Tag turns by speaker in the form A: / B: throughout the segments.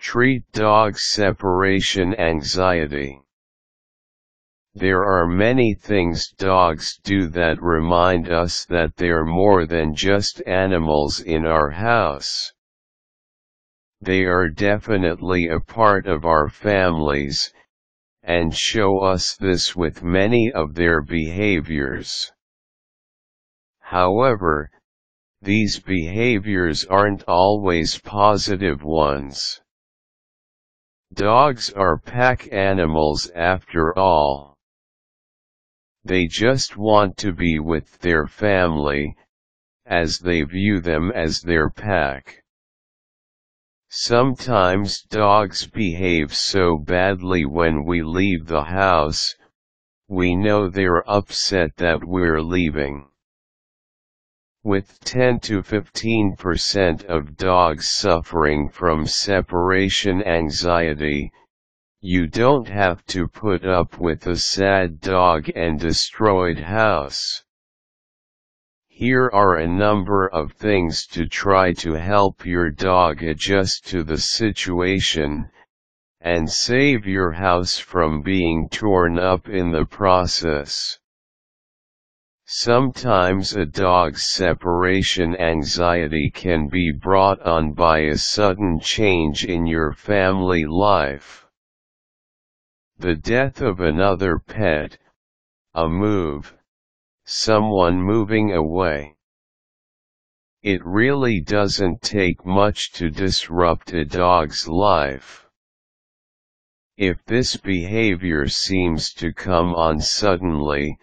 A: Treat dog separation anxiety. There are many things dogs do that remind us that they're more than just animals in our house. They are definitely a part of our families, and show us this with many of their behaviors. However, these behaviors aren't always positive ones. Dogs are pack animals after all. They just want to be with their family, as they view them as their pack. Sometimes dogs behave so badly when we leave the house, we know they're upset that we're leaving. With 10 to 15% of dogs suffering from separation anxiety, you don't have to put up with a sad dog and destroyed house. Here are a number of things to try to help your dog adjust to the situation, and save your house from being torn up in the process. Sometimes a dog's separation anxiety can be brought on by a sudden change in your family life. The death of another pet, a move, someone moving away. It really doesn't take much to disrupt a dog's life. If this behavior seems to come on suddenly,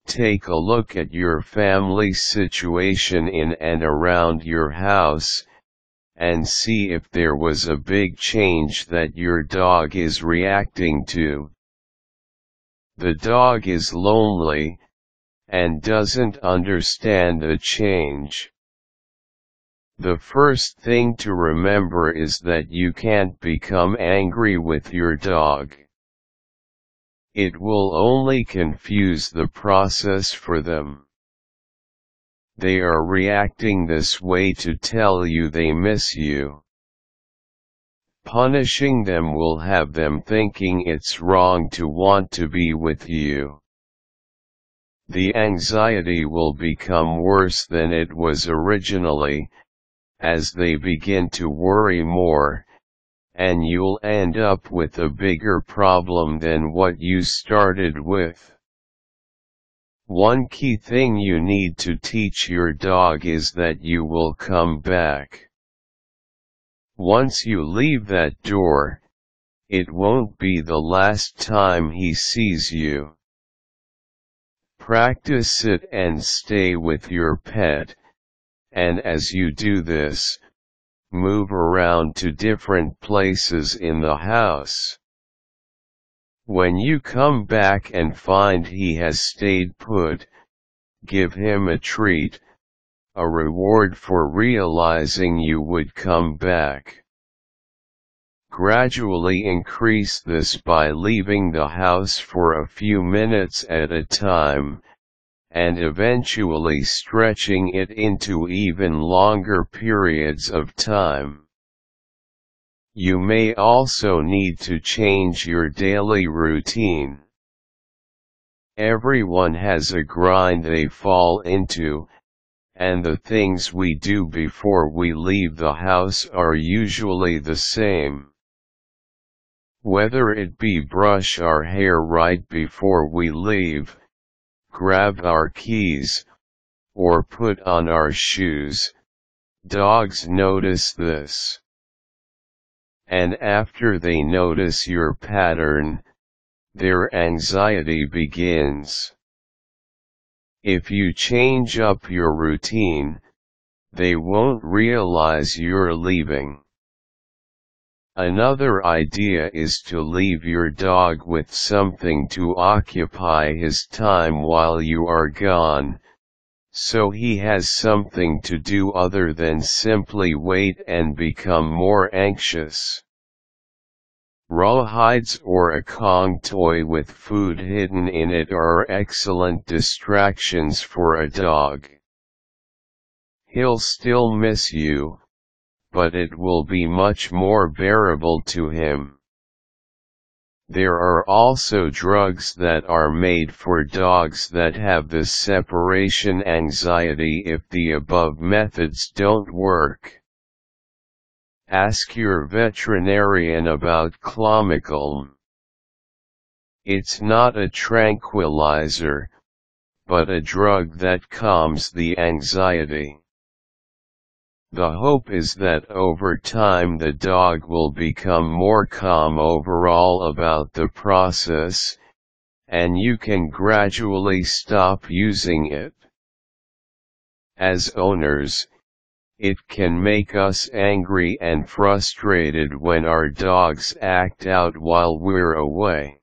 A: take a look at your family situation in and around your house, and see if there was a big change that your dog is reacting to. The dog is lonely, and doesn't understand a change. The first thing to remember is that you can't become angry with your dog. It will only confuse the process for them. They are reacting this way to tell you they miss you. Punishing them will have them thinking it's wrong to want to be with you. The anxiety will become worse than it was originally, as they begin to worry more, and you'll end up with a bigger problem than what you started with. One key thing you need to teach your dog is that you will come back. Once you leave that door, it won't be the last time he sees you. Practice sit and stay with your pet, and as you do this, move around to different places in the house. When you come back and find he has stayed put, give him a treat, a reward for realizing you would come back. Gradually increase this by leaving the house for a few minutes at a time, and eventually stretching it into even longer periods of time. You may also need to change your daily routine. Everyone has a grind they fall into, and the things we do before we leave the house are usually the same. Whether it be brush our hair right before we leave, grab our keys, or put on our shoes, dogs notice this. And after they notice your pattern, their anxiety begins. If you change up your routine, they won't realize you're leaving. Another idea is to leave your dog with something to occupy his time while you are gone, so he has something to do other than simply wait and become more anxious. Rawhides or a Kong toy with food hidden in it are excellent distractions for a dog. He'll still miss you, but it will be much more bearable to him. There are also drugs that are made for dogs that have the separation anxiety if the above methods don't work. Ask your veterinarian about Clomicalm. It's not a tranquilizer, but a drug that calms the anxiety. The hope is that over time the dog will become more calm overall about the process, and you can gradually stop using it. As owners, it can make us angry and frustrated when our dogs act out while we're away.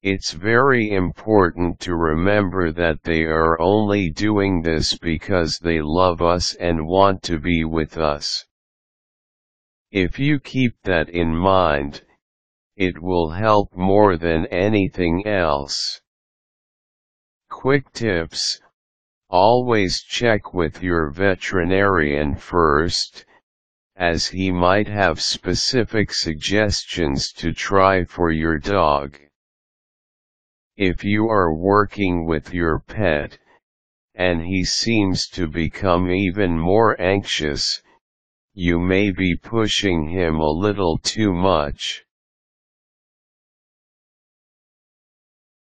A: It's very important to remember that they are only doing this because they love us and want to be with us. If you keep that in mind, it will help more than anything else. Quick tips: always check with your veterinarian first, as he might have specific suggestions to try for your dog. If you are working with your pet, and he seems to become even more anxious, you may be pushing him a little too much.